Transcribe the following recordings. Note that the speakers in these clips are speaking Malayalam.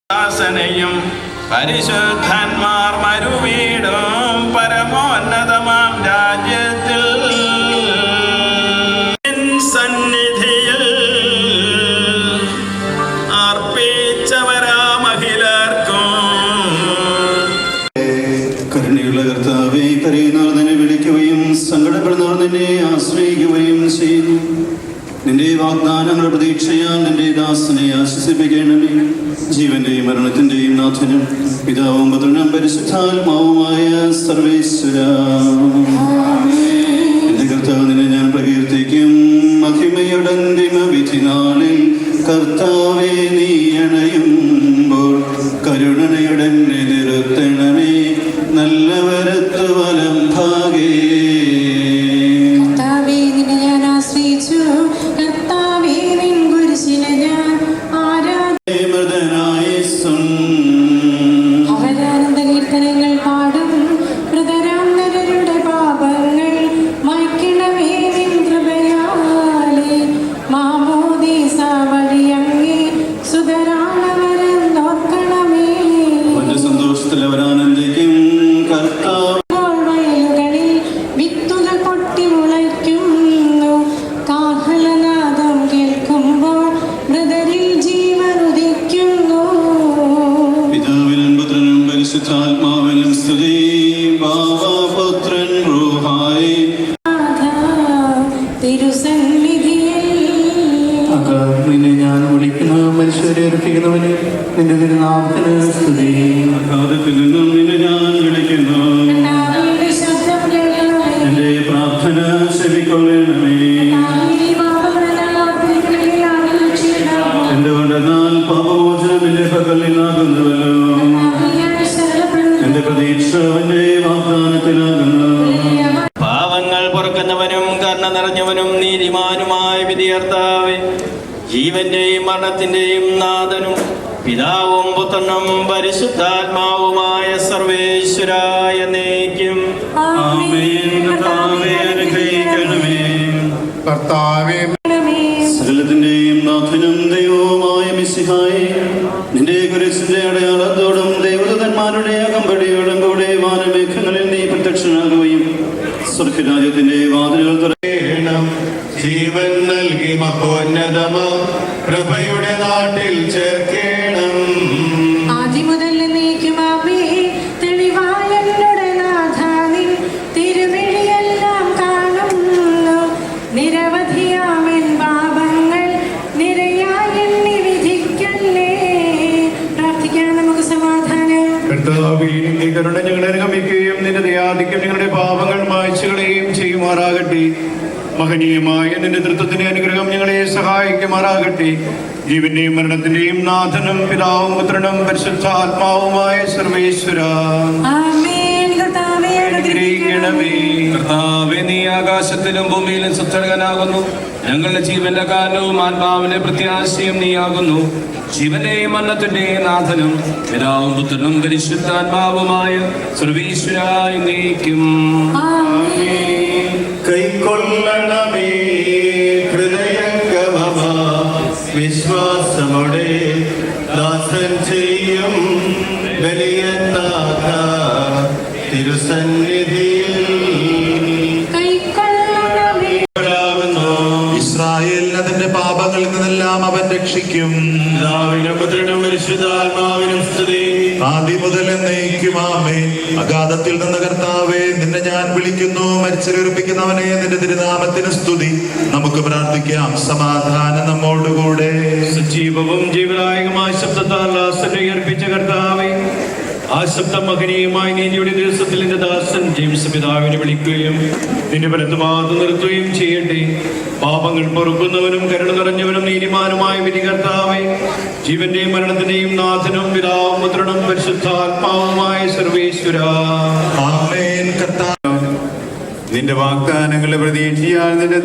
ദാസനെയും പരിശുദ്ധന്മാർ മരുവീടും പരമോന്നതമാം രാജ്യത്തിൽ സന്നിധിയിൽ അർപ്പിച്ചവരാമഹിലർക്കും. കരുണയുള്ള കർത്താവേ, കരയുന്നവർ നിന്നെ വിളിക്കുകയും സങ്കടപ്പെടുന്നവർ നിന്നെ ആശ്രയിക്കുകയും ചെയ്യുന്നു. നിന്റെ വാഗ്ദാനങ്ങൾ പ്രതീക്ഷയാൽ നിന്റെ ദാസനെ ആശ്വസിപ്പിക്കണമേ. ജീവന്റെയും മരണത്തിന്റെയും നാഥനും പിതാവും പുത്രനും പരിശുദ്ധാത്മാവുമായ സർവേശ്വരാ, എന്റെ കർത്താവ് നിന്നെ ഞാൻ പ്രകീർത്തിക്കും. മഹിമയുടെ അന്തിമ വിധി നാളിൽ കർത്താവേ, നീ അണയുമ്പോൾ കരുണയുടെ നിർത്തണമേ. നല്ല വരത്ത് വലം ഭാഗേ ആത്മാവിനും സ്തുതി. ബാവപുത്രൻ റൂഹായി നിന്നെ ഞാൻ വിളിക്കുന്നു. മനുഷ്യരെ അർപ്പിക്കുന്നവന് നിന്റെ തിരുനാമത്തിന് സ്തുതി. അഗാധത്തിൽ നിന്നും നിന്നെ ഞാൻ വിളിക്കുന്നു. എന്റെ പ്രാർത്ഥന ചെവിക്കൊള്ളണമേ. എന്തുകൊണ്ടെന്നാൽ പാപമോചനം നിന്റെ പകലിലാകുന്നുവല്ലോ. എന്റെ പ്രതീക്ഷ അവന്റെ വാഗ്ദാനത്തിലാകുന്നു. പാവങ്ങൾ പൊറുക്കുന്നവനും കരുണ നിറഞ്ഞവനും നീതിമാനുമായ വിധികർത്താവേ, ജീവന്റെയും മരണത്തിന്റെയും നാഥനും പിതാവും പുത്രനും പരിശുദ്ധാത്മാവുമായ സർവേശ്വരായ എന്നേക്കും കർത്താവേ, സകലത്തിന്റെയും നാഥനും ദൈവവുമായ മിശിഹായേ, നിന്റെ കുരിശിന്റെ അടയാളത്തോടും ദൈവദൂതന്മാരുടെ അകമ്പടിയോടും കൂടെ വാനമേഘങ്ങളിൽ നീ പ്രത്യക്ഷനാകുകയും സ്വർഗരാജ്യത്തിന്റെ വാതിലുകൾ തുറക്കണം. ജീവൻ നൽകി മഹോന്നതമാ പ്രഭയുടെ നാട്ടിൽ ചേർക്കണം. ആദിമുതൽ എന്നേക്കുമാമേ, തെളിവായ എന്നുടെ നാഥാവിൻ തിരുവിഴിയെല്ലാം കാണുന്നു. നിരവധിയാമൻ പാപങ്ങൾ നിരയായി എണ്ണി വിധിക്കല്ലേ. പ്രാർത്ഥിക്കാൻ നമുക്ക് സമാധാനം. കർത്താവേ, നിന്റെ കരുണ ഞങ്ങളെ അനുഗമിക്കുകയും നിന്റെ ദയാധിക്യം ഞങ്ങളുടെ പാപങ്ങൾ മായ്ച്ചുകളയുകയും ചെയ്യുമാറാകട്ടെ. മഹനീയമായ നിന്റെ തൃത്വത്തിന്റെ അനുഗ്രഹം ഞങ്ങളെ സഹായിക്കുമാറാകട്ടെ. ജീവന്റെയും മരണത്തിന്റെയും നാഥനും പിതാവും പുത്രനും പരിശുദ്ധാത്മാവുമായ സർവേശ്വരാ, അനുഗ്രഹിക്കണമേ. കർത്താവേ, നീ ആകാശത്തിലും ഭൂമിയിലും സുസ്ഥിരനാകുന്നു. ഞങ്ങളുടെ ജീവന്റെ കാരണവും ആത്മാവിന്റെ പ്രത്യാശയും നീയാകുന്നു. ജീവന്റെയും മരണത്തിന്റെയും നാഥനും പിതാവും പുത്രനും പരിശുദ്ധാത്മാവുമായ സർവേശ്വരായ നീക്കും. കൈക്കൊള്ളണമേ ഹൃദയംഗമ വിശ്വാസമോടെ ദാസൻ ചെയ്യും ബലിയനാഥ തിരുസന്നിധിയിൽ. ഇസ്രായേലിന് അതിന്റെ പാപങ്ങളിൽ നിന്നെല്ലാം അവൻ രക്ഷിക്കും. പുത്രനും പരിശുദ്ധാത്മാവിനും സ്തുതി. ആദ്യം മുതൽ എന്നേക്കും ആമേൻ. അഗാധത്തിൽ നിന്ന് കർത്താവേ, നിന്നെ ഞാൻ വിളിക്കുന്നു. മരിച്ചവരർപ്പിക്കുന്നവനെ, നിന്റെ തിരുനാമത്തിന് സ്തുതി. നമുക്ക് പ്രാർത്ഥിക്കാം. സമാധാനം നമ്മോടുകൂടെ. സജീവവും ജീവദായകമായ ശബ്ദത്താൽ ദാസനെ ഉയർപ്പിച്ച കർത്താവേ, ആ ശബ്ദം മഹനീയമായ നീതിയുടെ ദിവസത്തിൽ എന്റെ ദാസൻ ജെയിംസ് പിതാവിനെ വിളിക്കുകയും നിന്റെ വലത്തുഭാഗത്ത് നിർത്തുകയും ചെയ്യട്ടെ. പാപങ്ങൾ പൊറുക്കുന്നവനും കരുണ നിറഞ്ഞവനും നീതിമാനുമായ വിധികർത്താവേ, ജീവന്റെയും മരണത്തിന്റെയും നാഥനും പിതാവും പുത്രനും പരിശുദ്ധാത്മാവുമായ സർവേശ്വരാ, ആമേൻ. കർത്താവേ, നിന്റെ വാഗ്ദാനങ്ങളുടെ പ്രതീക്ഷയാൽ നിന്റെ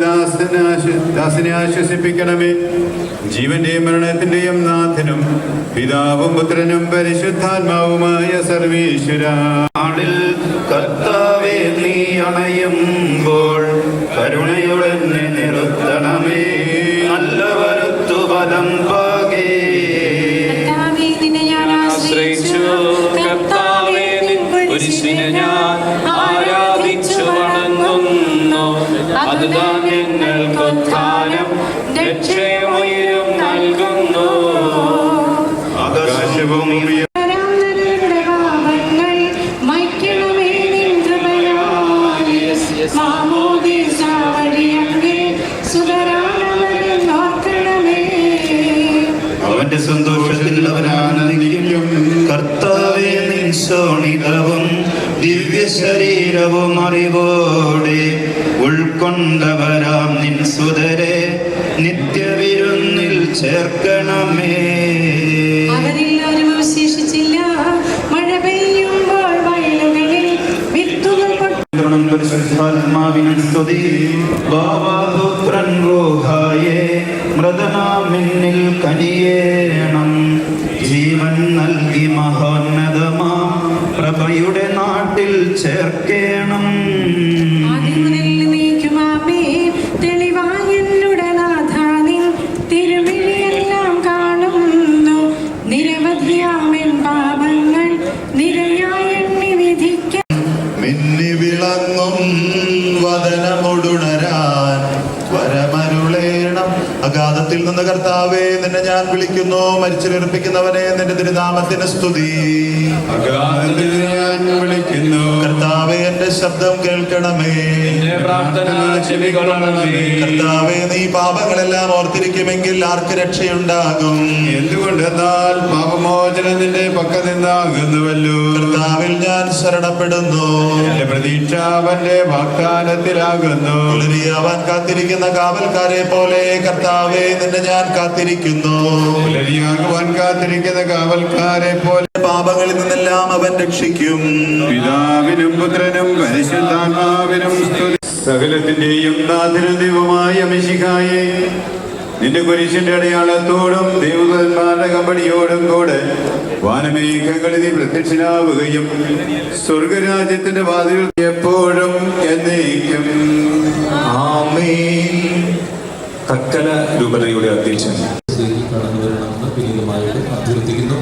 ദാസനെ ആശ്വസിപ്പിക്കണമേ. ജീവന്റെയും മരണത്തിന്റെയും നാഥനും പിതാവും പുത്രനും പരിശുദ്ധാത്മാവുമായ സർവേശ്വരാ, കർത്താവേ, നീ അണയുമ്പോൾ കരുണയുടെ നിർത്തണമേ. നല്ല വരത്തു വലം പാകേ നിന്നെ ഞാൻ അതുതാൻ ഞങ്ങൾക്കൊത്താനും രക്ഷയുയരും നൽകുന്നു. ആകാശവും നരരുടെ പാപങ്ങൾ മയ്ക്കണമേ നിൻ കൃപയാൽ. മാമോദീസ വഴിയങ്ങേ സുതരാനവരെ നോക്കണമേ. അവന്റെ സന്തോഷത്തിൽ അവൻ ആനന്ദിക്കും. കർത്താവേ, നിൻ ശോണിതവും ദിവ്യ ശരീരവും അറിവോടെ ഉൾക്കൊണ്ടവരാം നിൻ സുതരെ നിത്യവിരുന്നിൽ ചേർക്കണമേ. അവരെല്ലാവരും അവശേഷിച്ചില്ല. മഴ പെയ്യുമ്പോൾ വയലുകളിൽ വിത്തുകൾ പരിശുദ്ധാത്മാവിനും സ്തുതി. ബാബാപുത്രൻ റൂഹായേ, മൃതനാമിന്നിൽ കനിയേണം. ജീവൻ നൽകി മഹോന്നതമാം പ്രഭയുടെ നാട്ടിൽ ചേർക്കേണം. ആദിമുതൽ നീക്കുമാമേ തെളിവായ എന്നുടെ നാഥ നിൻ തിരുവിളിയെല്ലാം കാണുന്നു. നിരവധിയാമെൻ പാപങ്ങൾ നിരയായ എണ്ണി വിധിക്ക. മിന്നി വിളങ്ങും വദനമൊടുണരാൻ വരമരുളേണം. അഗാധത്തിൽ നിന്ന് കർത്താവേ, നിന്നെ ഞാൻ വിളിക്കുന്നു. മരിച്ചുറപ്പിക്കുന്നവനെ, നിന്റെ തിരുനാമത്തിന് സ്തുതി. അഗാധത്തിൽ ഞാൻ വിളിക്കുന്നു. കർത്താവേ, എന്റെ ശബ്ദം കേൾക്കണമേ. എന്റെ പ്രാർത്ഥന ചെവികൊള്ളണമേ. കർത്താവേ, നീ പാപങ്ങളെല്ലാം ഓർത്തിരിക്കുമെങ്കിൽ ആർക്ക് രക്ഷയുണ്ടാകും? എന്തുകൊണ്ടെന്നാൽ പാപമോചനം നിന്റെ പക്കൽ നിന്നാകുന്നുവല്ലോ. കർത്താവിൽ ഞാൻ ശരണപ്പെടുന്നു. എന്റെ പ്രതീക്ഷ അവന്റെ വാഗ്ദാനത്തിലാകുന്നു. പുലരിയാവാൻ കാത്തിരിക്കുന്ന കാവൽക്കാരെ പോലെ കർത്താവേ, നിന്നെ ഞാൻ കാത്തിരിക്കുന്നു. പുലരിയാകുവാൻ കാത്തിരിക്കുന്ന കാവൽക്കാരെ പോലെ പാപങ്ങളിൽ നിന്നെല്ലാം അവൻ രക്ഷിക്കും. പിതാവിനും പുത്രനും പരിശുദ്ധാത്മാവിനും സ്തുതി. സകലത്തിന്റെയും നാഥനും ദൈവമായ മിശിഹായേ, നിന്റെ കുരിശിന്റെ അടയാളത്തോടും ദൈവന്മാരുടെ കമ്പടിയോടും കൂടെ വാനമേഘങ്ങളിൽ നീ പ്രത്യക്ഷനാവുകയും സ്വർഗരാജ്യത്തിന്റെ വാതിൽ എപ്പോഴും എന്നേക്കും ആമേൻ. തക്കല രൂപതയുടെ അധ്യക്ഷൻ കടന്നു വരണമെന്ന് വിനീതമായിട്ട് അഭ്യർത്ഥിക്കുന്നു.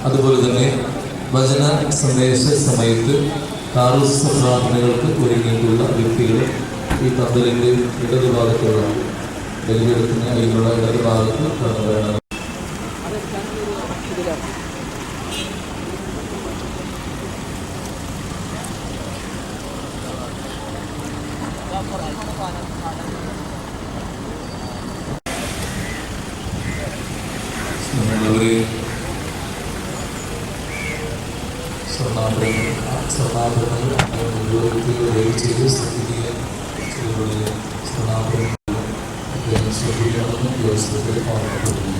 അതുപോലെ തന്നെ വചന സന്ദേശ സമയത്ത് കാറൂസ് പ്രാർത്ഥനകൾക്ക് ഒരുങ്ങിയിട്ടുള്ള വ്യക്തികൾ ഈ പന്തലിൻ്റെ ഇടതുഭാഗത്തുള്ള ബലിയെടുക്കുന്ന അതിനുള്ള ഇടതുഭാഗത്ത് കടന്നു വരണം. നമ്മളൊരു സ്വർണ്ണാഭരണങ്ങൾ ചെയ്ത് സ്വർണ്ണാഭരണങ്ങൾ ശ്രദ്ധിക്കണമെന്ന് വ്യവസ്ഥയിൽ ഓർമ്മപ്പെടുന്നു.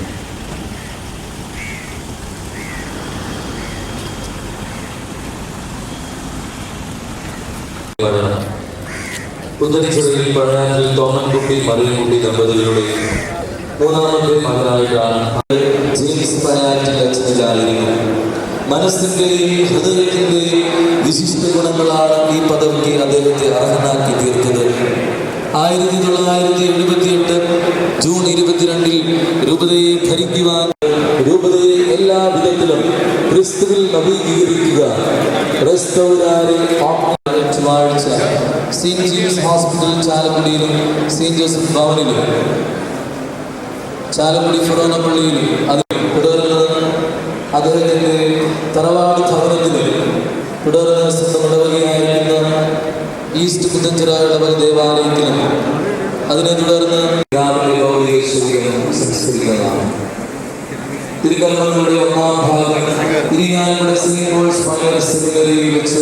പുത്തരിച്ചിറയിൽ പഴയാറ്റിൽ തോമൻകുട്ടി മറിയൻകുട്ടി ദമ്പതികളുടെ മൂന്നാമത്തെ മകനായിട്ടാണ് ജെയിംസ് പഴയാറ്റിൽ അച്ഛനിലായിരുന്നു. മനസ്സിന്റെയും ഹൃദയത്തിന്റെയും വിശിഷ്ട ഗുണങ്ങളാണ് ഈ പദവിക്ക് അദ്ദേഹത്തെ അർഹനാക്കി തീർത്തത്. 1978 ജൂൺ 22 രൂപതയെ ഭരിക്കുവാൻ, രൂപതയെ എല്ലാ വിധത്തിലും ക്രിസ്തുവിൽ നവീകരിക്കുക, റെസ്റ്റോറാരെ ചൊവ്വാഴ്ച സെന്റ് ജെയിംസ് ഹോസ്പിറ്റൽ ചാലക്കുടിയിലും സെന്റ് ജോസഫ് ഭവനിലും ചാലക്കുടി ഫൊറോന പള്ളിയിലും തുടർന്ന് അദ്ദേഹത്തിൻ്റെ തറവാട് ഭവനത്തിന് തുടർന്ന് സ്വന്തം ഇടവകയായിരിക്കുന്ന ഈസ്റ്റ് പുത്തഞ്ചിറ ഇടവക ദേവാലയത്തിലും അതിനെ തുടർന്ന് സംസ്കരിക്കുന്നതാണ്. തിരുക്കർമ്മങ്ങളുടെ ഒന്നാം ഭാഗം ഇരിങ്ങാലക്കുട സെയിന്റ് പോൾസ് മലയാള സെമിനറിയിൽ വെച്ച്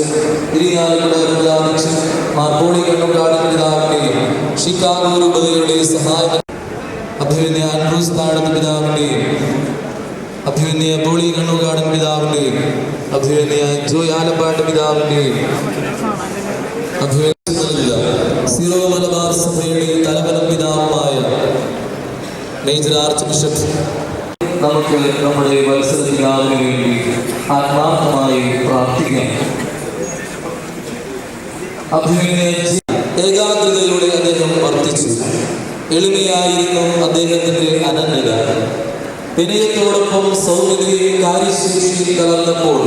ഇരിങ്ങാലക്കുട രൂപതാധ്യക്ഷൻ മാർപ്പോളി കണ്ണുകാട് പിതാവിന്റെയും ഷിക്കാഗോ രൂപതയുടെ സഹായ അഭിമന്യ ആൻഡ്രൂസ് താഴത്ത് പിതാവിന്റെയും അഭിമന്യ പോളി കണ്ണുകാടൻ പിതാവിന്റെയും അഭിമന്യ ജോയ് ആലപ്പാട്ട് പിതാവിന്റെയും സീറോ മലബാർ സഭയുടെ തലവനും പിതാവുമായ മേജർ ആർച്ച് ബിഷപ്പ് നമുക്ക് നമ്മുടെ മത്സരത്തിനാവിന് വേണ്ടി ആത്മാർത്ഥമായി പ്രാർത്ഥിക്കാം. ഏകാഗ്രതയിലൂടെ അദ്ദേഹം വർദ്ധിച്ചു. എളിമയായിരുന്നു അദ്ദേഹത്തിന്റെ അനന്യത. വിനയത്തോടൊപ്പം സൗമ്യതയും കാര്യശേഷിയും കലർന്നപ്പോൾ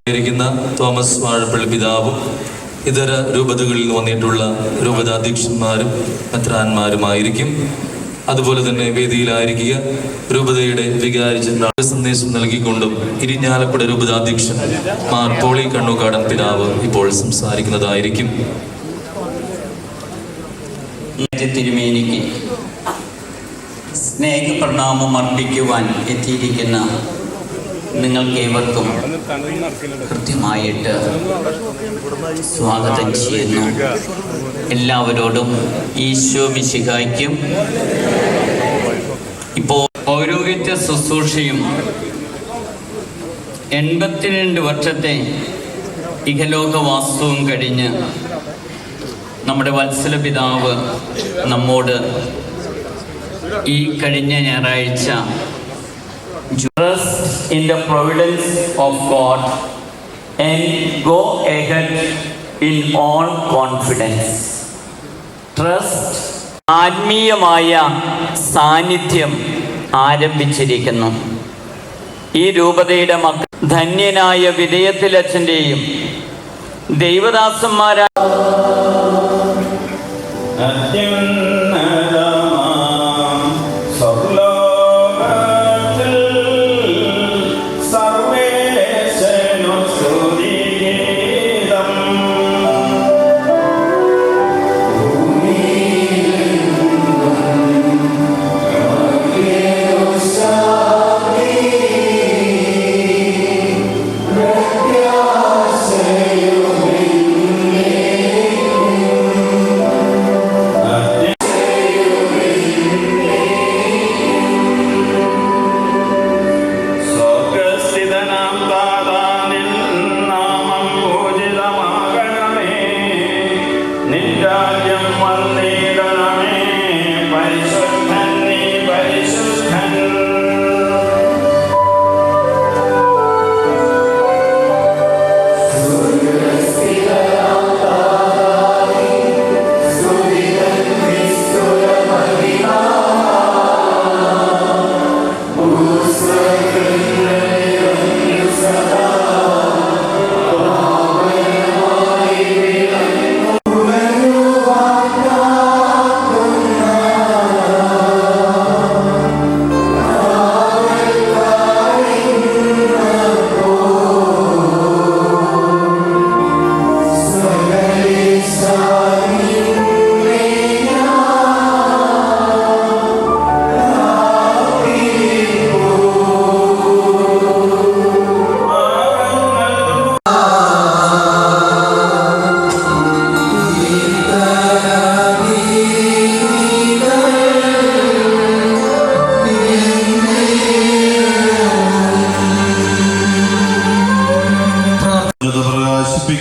ിരിക്കുന്ന തോമസ് വാഴപ്പള്ളി പിതാവും ഇതര രൂപതകളിൽ നിന്ന് വന്നിട്ടുള്ള രൂപതാധ്യക്ഷന്മാരും മെത്രാന്മാരുമായിരിക്കും. അതുപോലെ തന്നെ വേദിയിലായിരിക്കുക രൂപതയുടെ വികാരി ജനറൽ സന്ദേശം നൽകിക്കൊണ്ടും ഇരിഞ്ഞാലക്കുട രൂപതാധ്യക്ഷൻ മാർ പോളി കണ്ണൂക്കാടൻ പിതാവ് ഇപ്പോൾ സംസാരിക്കുന്നതായിരിക്കും. തിരുമേനിക്ക് സ്നേഹപ്രണാമം അർപ്പിക്കുവാൻ എത്തിയിരിക്കുന്ന നിങ്ങൾക്കേവർക്കും കൃത്യമായിട്ട് സ്വാഗതം ചെയ്യുന്നു. എല്ലാവരോടും ഈശോ മിശിഹായ്ക്കും. ഇപ്പോൾ പൗരോഹിത്യ ശുശ്രൂഷയും 82 വർഷത്തെ ഇഹലോകവാസവും കഴിഞ്ഞ് നമ്മുടെ വത്സല പിതാവ് നമ്മോട് ഈ കഴിഞ്ഞ ഞായറാഴ്ച trust in the providence of God and go ahead in all confidence. Trust ആത്മീയമായ സാന്നിധ്യം ആരംഭിച്ചിരിക്കുന്നു. ഈ രൂപതയുടെ ധന്യനായ വിധേയത്തിലച്ഛൻ്റെയും ദൈവദാസന്മാരായ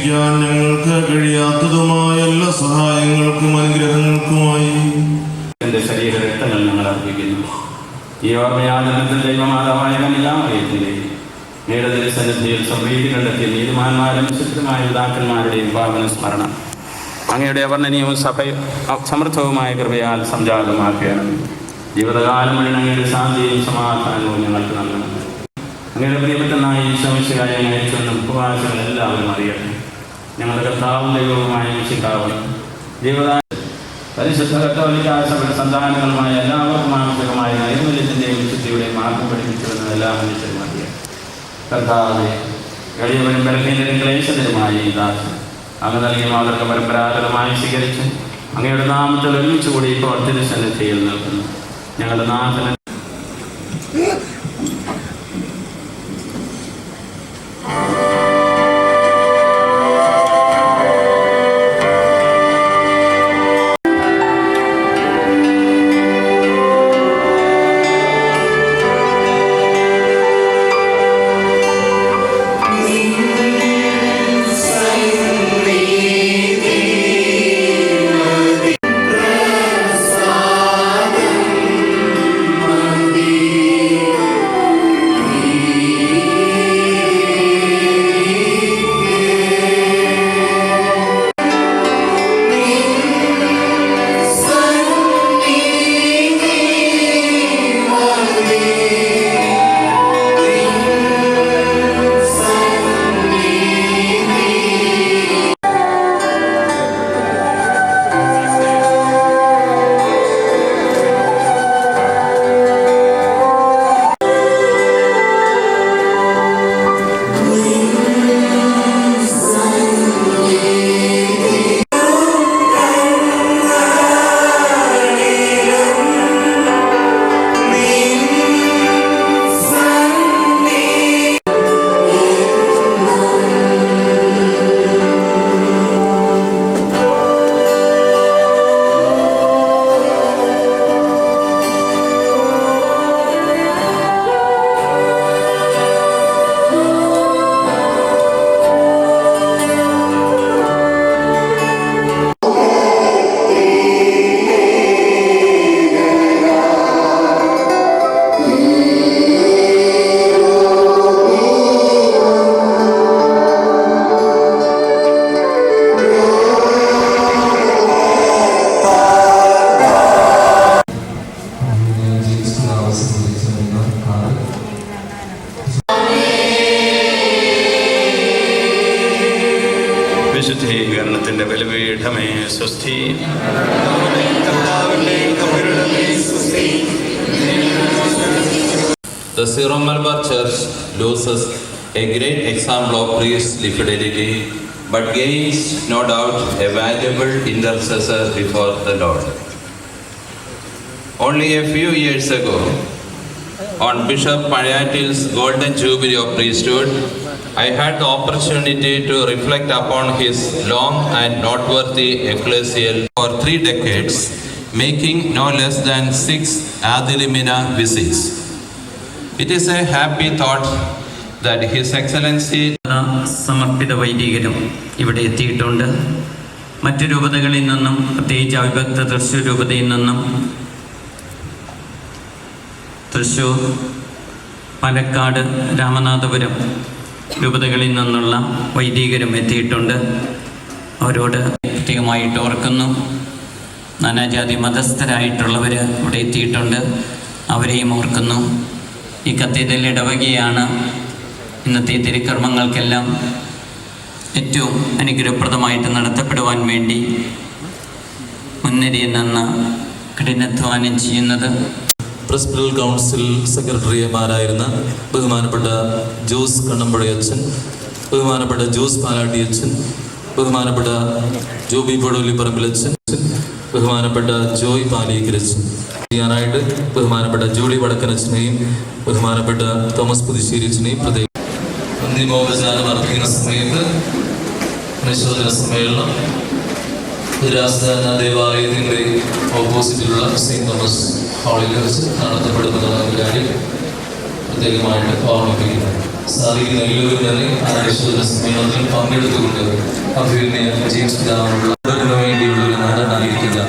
ഞങ്ങൾക്ക് കഴിയാത്തതുമായ എല്ലാ സഹായങ്ങൾക്കും അനുഗ്രഹങ്ങൾക്കുമായി എന്റെ ശരീര രക്തങ്ങൾ ഞങ്ങൾ അർപ്പിക്കുന്നു. ഈ ഓർമ്മയാചരണത്തിൽ ദൈവമാതാവായ കന്യകാമറിയത്തിന്റെ നേടതിന്റെ സന്നിധിയിൽ സംപ്രീതി കണ്ടെത്തിയ നീതിമാന്മാരും വിശുദ്ധമായ പിതാക്കന്മാരുടെയും പാവന സ്മരണം അങ്ങയുടെ അവർണ്ണനീയവും സമൃദ്ധവുമായ കൃപയാൽ സംജാതമാക്കുകയാണ്. ജീവിതകാലം മുഴുവൻ അങ്ങയുടെ ശാന്തിയും സമാധാനവും ഞങ്ങൾക്ക് നൽകണം. അങ്ങയുടെ പ്രിയപ്പെട്ടനായ ഈശോമിശിഹായെ അയച്ചുവെന്നും ഉപവാസികൾ എല്ലാവരും അറിയട്ടെ. ഞങ്ങളുടെ കർത്താവും ദൈവവുമായ മിശിഹാവും ജീവിത പരിശുദ്ധ കത്തോലിക്ക സഭയുടെ സന്താനങ്ങളുമായ എല്ലാവർക്കും ആവശ്യമായ നൈർമല്യത്തിൻ്റെയും വിശുദ്ധിയുടെയും മാർഗം പഠിപ്പിച്ചുവെന്ന് എല്ലാ മനുഷ്യരും അറിയാം. കർത്താവെ, എളിയവരും ബലഹീനരും ക്ലേശതരുമായ ഈ ദാസൻ അങ്ങ് നൽകിയ മാതൃക പരമ്പരാഗതമായി സ്വീകരിച്ച് അങ്ങയുടെ നാമത്തിൽ ഒരുമിച്ചുകൂടി ഇപ്പോൾ തിരുസന്നിധിയിൽ നിൽക്കുന്നു. ഞങ്ങളുടെ നാഥന വിശുദ്ധീകരണത്തിന്റെ ബലിപീഠമേ സ്വസ്തി. The Syro Malabar Church loses a great example of priestly fidelity, but gains, no doubt, a valuable intercessor before the Lord. Only a few years ago, on Bishop Payatil's Golden Jubilee of Priesthood, I had the opportunity to reflect upon his long and noteworthy ecclesial for 3 decades, making no less than 6 ad limina visits. It is a happy thought that His Excellency സമർപ്പിത വൈദികരും ഇവിടെ എത്തിയിട്ടുണ്ട്. മറ്റു രൂപതകളിൽ നിന്നും, പ്രത്യേകിച്ച് അവിഭക്ത തൃശ്ശൂർ രൂപതയിൽ നിന്നും, തൃശ്ശൂർ, പാലക്കാട്, രാമനാഥപുരം രൂപതകളിൽ നിന്നുള്ള വൈദികരും എത്തിയിട്ടുണ്ട്. അവരോട് പ്രത്യേകമായിട്ട് ഓർക്കുന്നു. നാനാജാതി മതസ്ഥരായിട്ടുള്ളവർ ഇവിടെ എത്തിയിട്ടുണ്ട്, അവരെയും ഓർക്കുന്നു. ഈ കത്തീഡ്രൽ ഇടവകയാണ് ഇന്നത്തെ തിരുക്കർമ്മങ്ങൾക്കെല്ലാം ഏറ്റവും അനുഗ്രഹപ്രദമായിട്ട് നടത്തപ്പെടുവാൻ വേണ്ടി മുൻനിരയിൽ നിന്ന് കഠിനാധ്വാനം ചെയ്യുന്നത്. പ്രസിഡൽ കൗൺസിൽ സെക്രട്ടറിമാരായിരുന്ന ബഹുമാനപ്പെട്ട ജോസ് കണ്ണമ്പുഴയച്ചൻ, ബഹുമാനപ്പെട്ട ജോസ് പാലാട്ടിയച്ചൻ, ബഹുമാനപ്പെട്ട ജോബി പൊടോലിപ്പറമ്പിലച്ചൻ, ബഹുമാനപ്പെട്ട ജോയ് പാലിയക്കരച്ചൻ, ചെയ്യാനായിട്ട് ബഹുമാനപ്പെട്ട ജോളി വടക്കനച്ചനെയും ബഹുമാനപ്പെട്ട തോമസ് പുതുശ്ശേരിച്ചനെയും പ്രത്യേകം അന്തിമോപചാരം അർപ്പിക്കുന്ന സമയത്ത് പരിശോധന സമ്മേളനം രാജധാന ദേവാലയത്തിൻ്റെ ഓപ്പോസിറ്റിലുള്ള സെയിൻറ്റ് തോമസ് ഹാളിൽ വെച്ച് നടത്തപ്പെടുന്നതാണ് കാര്യം പ്രത്യേകമായിട്ട് ഓർമ്മിപ്പിക്കുന്നു. സാധിക്കുന്ന എല്ലാവരും തന്നെ ആ പരിശോധന സമ്മേളനത്തിൽ പങ്കെടുത്തുകൊണ്ട് അഭിനയ ജെയിംസ് പിതാവിനുള്ള വേണ്ടിയുള്ള ഒരു നടനായിരിക്കുക.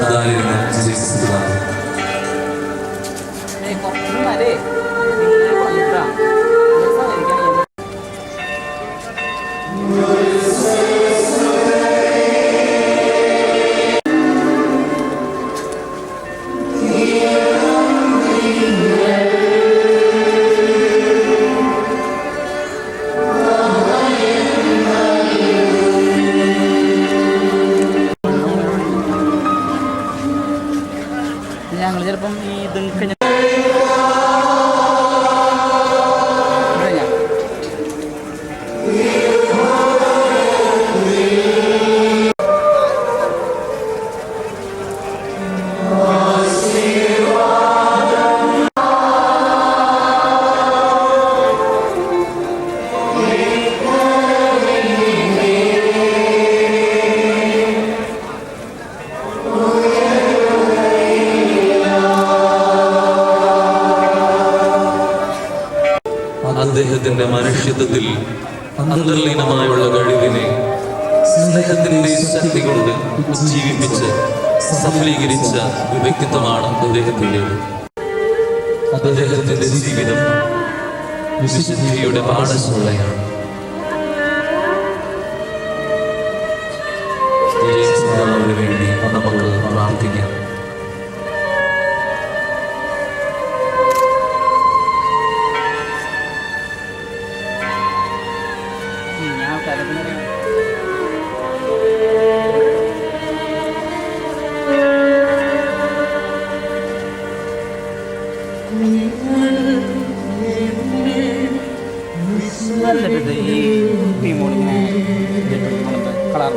അതായിരുന്നു ജെയിംസ് പിതാവ്. ഞങ്ങൾ ചിലപ്പം ഈ ഇതൊക്കെ അദ്ദേഹത്തിന്റെ മനുഷ്യത്വത്തിൽ അന്തർലീനമായുള്ള കഴിവിനെ സ്നേഹത്തിന്റെ ശക്തി കൊണ്ട് ജീവിപ്പിച്ച് സഫലീകരിച്ച വ്യക്തിത്വമാണ് അദ്ദേഹത്തിന്റെ. അദ്ദേഹത്തിന്റെ ജീവിതം വിശുദ്ധിയുടെ പാഠശാലയാണ്. വേണ്ടി നമുക്ക് പ്രാർത്ഥിക്കാം. ഈ ടീമോടിങ്ങനെ കളർ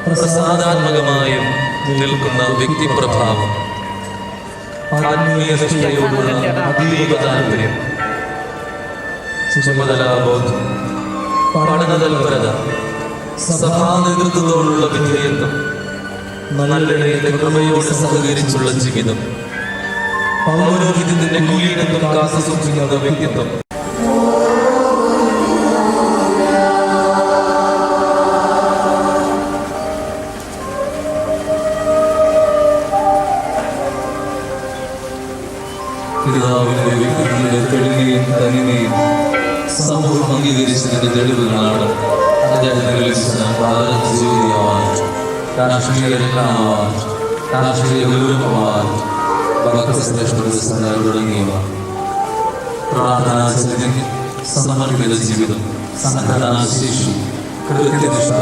പ്രസാദാത്മകമായും നിൽക്കുന്ന വ്യക്തിപ്രഭാവം, ആത്മീയതയോടുള്ള അതീവ താല്പര്യം, ചുമതലാബോധം, പഠനതൽപരത, സഭാ നേതൃത്വത്തോടുള്ള വിധേയത്വം, നല്ലടയുടെ കൃപയോട് സഹകരിച്ചുള്ള ജീവിതം, പൗരോഹിത്യത്തിന്റെ കൂലിയിടത്തും കാത്തു സൂക്ഷിക്കുന്ന വ്യക്തിത്വം. പിതാവിന്റെ വ്യക്തിത്വത്തിന്റെ തെളിനെയും തനിനെയും സമൂഹം അംഗീകരിച്ചതിന്റെ തെളിവുകളാണ് അദ്ദേഹത്തിന് ലഭിച്ച പാദജീവിതമാവാൻ, രാഷ്ട്രീയ രത്നമാവാൻ, രാഷ്ട്രീയ ഗൗരവമാവാൻ, ഭക്തശ്രേഷ്ഠ തുടങ്ങിയവ. പ്രാർത്ഥനാചര്യം, സമർപ്പിത ജീവിതം, സംഘടനാശേഷി, കൃത്യനിഷ്ഠ,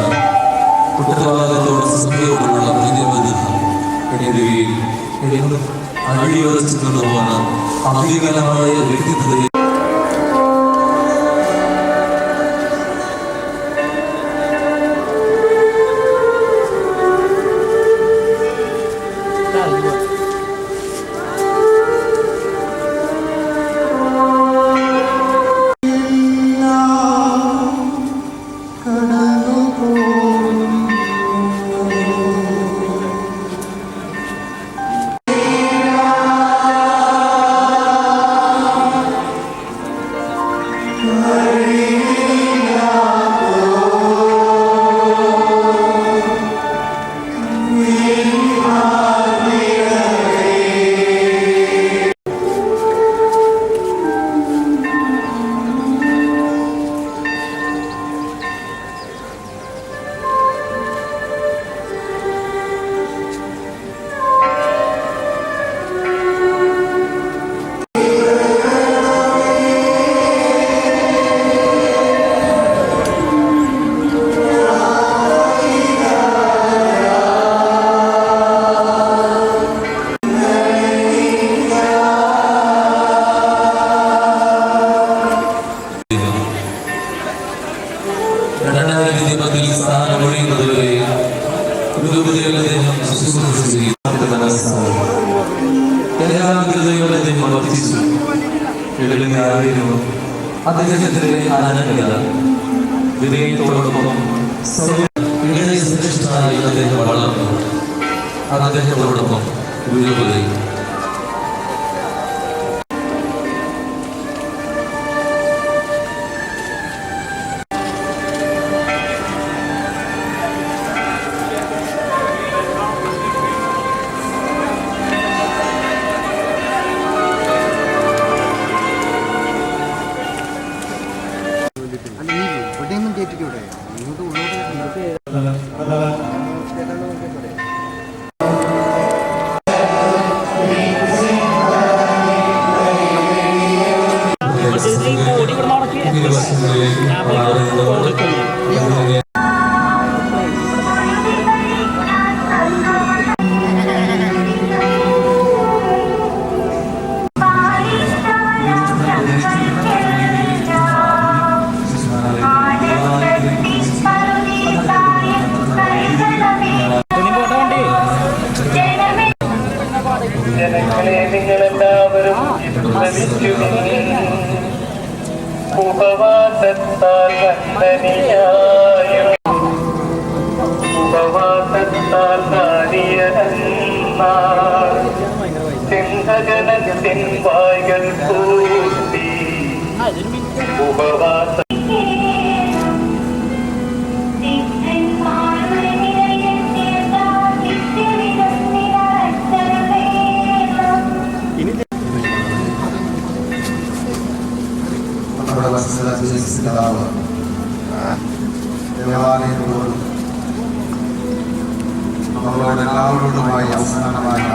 കുറ്റവാളികളോട് സഭയോടുള്ള പ്രതിബദ്ധത എന്നിവയിൽ എന്നും അടിയുറച്ചു കൊണ്ടുപോകുന്ന അഭികലമായ വ്യക്തിത്വത്തെ അദ്ദേഹത്തിന്റെ അനന്യത വിനയത്തോടൊപ്പം ശ്രേഷ്ഠനായി അദ്ദേഹം വളർന്നു. അദ്ദേഹത്തോടൊപ്പം ഗുരുകുലയിൽ ജനങ്ങളെ നിങ്ങളെല്ലാവരും ഉപവാസത്താൽ വന്ദനീയായും ഉപവാസത്താൽ നാരിയരന്മാർ ചിന്തകനത്തിൻ വായ്കൾ പൂർത്തി ഉപവാസ ദേവാലയത്തോടും നമ്മളോട് എല്ലാവരോടുമായി അവസാനമായി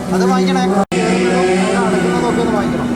അത് വാങ്ങിക്കണേ, നടക്കുന്നതൊക്കെ ഒന്ന് വാങ്ങിക്കണം.